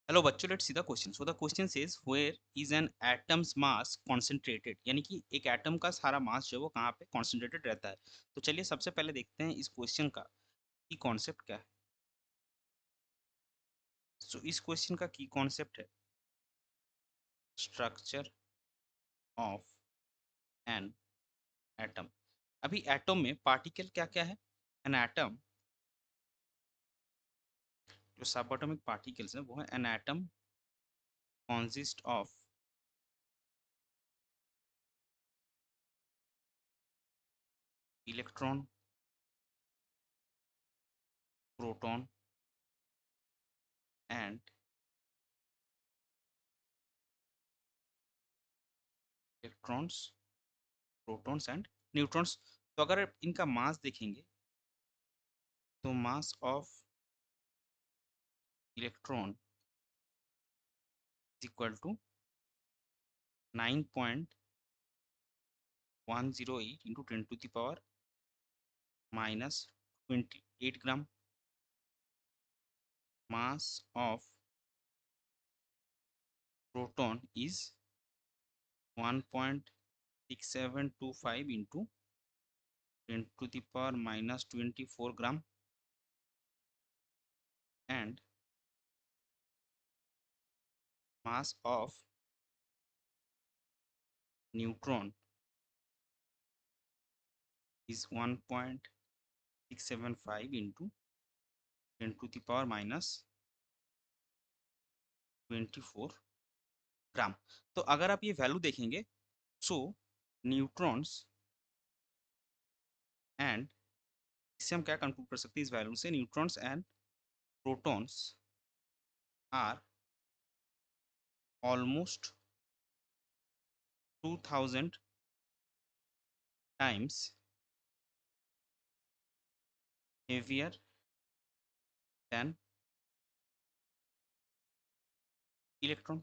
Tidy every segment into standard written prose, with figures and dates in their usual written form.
Hello बच्चों, let's see the question. So the question says where is an atom's mass concentrated, यानी कि एक atom का सारा मास जो है वो कहाँ पे कॉन्सेंट्रेटेड रहता है। तो चलिए सबसे पहले देखते हैं इस क्वेश्चन का की कॉन्सेप्ट क्या है। सो इस क्वेश्चन का की कॉन्सेप्ट है स्ट्रक्चर ऑफ एन एटम। अभी एटम में पार्टिकल क्या क्या है। एन एटम, जो सब एटॉमिक पार्टिकल्स है वो है an atom consist of electron, proton and electrons, protons and neutrons. तो अगर इनका मास देखेंगे तो mass of electron is equal to 9.108 into 10 to the power -28 gram. Mass of proton is 1.6725 into 10 to the power -24 gram. And mass of neutron is 1.675 into 10 to the power -24 gram. तो अगर आप ये value देखेंगे, सो neutrons and, इससे हम क्या conclude कर सकते हैं इस वैल्यू से, neutrons and protons are almost 2000 times heavier than electron.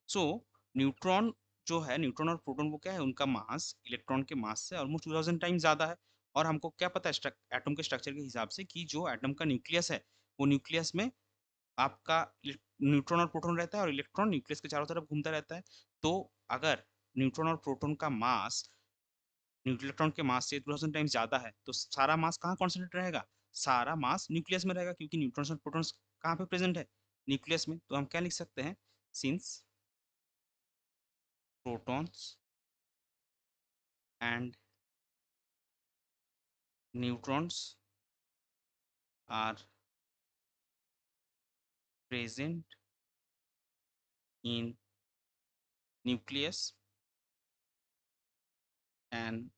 So neutron जो है, न्यूट्रॉन और प्रोटॉन, वो क्या है, उनका मास इलेक्ट्रॉन के मास से ऑलमोस्ट 2000 टाइम्स ज़्यादा है। और हमको क्या पता है एटम के स्ट्रक्चर के हिसाब से कि जो एटम का न्यूक्लियस है, वो न्यूक्लियस में आपका न्यूट्रॉन और प्रोटॉन रहता है और इलेक्ट्रॉन न्यूक्लियस के चारों तरफ घूमता रहता है। तो अगर न्यूट्रॉन और प्रोटॉन का मास इलेक्ट्रॉन के मास से 2000 टाइम्स ज्यादा है, तो सारा मास कहाँ कॉन्सेंट्रेट रहेगा? सारा मास न्यूक्लियस में रहेगा, क्योंकि न्यूट्रॉन्स और प्रोटॉन्स कहाँ पे प्रेजेंट है? न्यूक्लियस में। तो हम क्या लिख सकते हैं, since protons and neutrons are present in nucleus and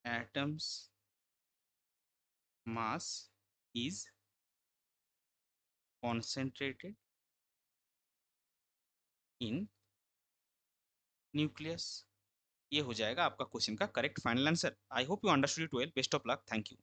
atom's mass is concentrated in nucleus. ये हो जाएगा आपका क्वेश्चन का correct final answer. I hope you understood it well. Best of luck. Thank you.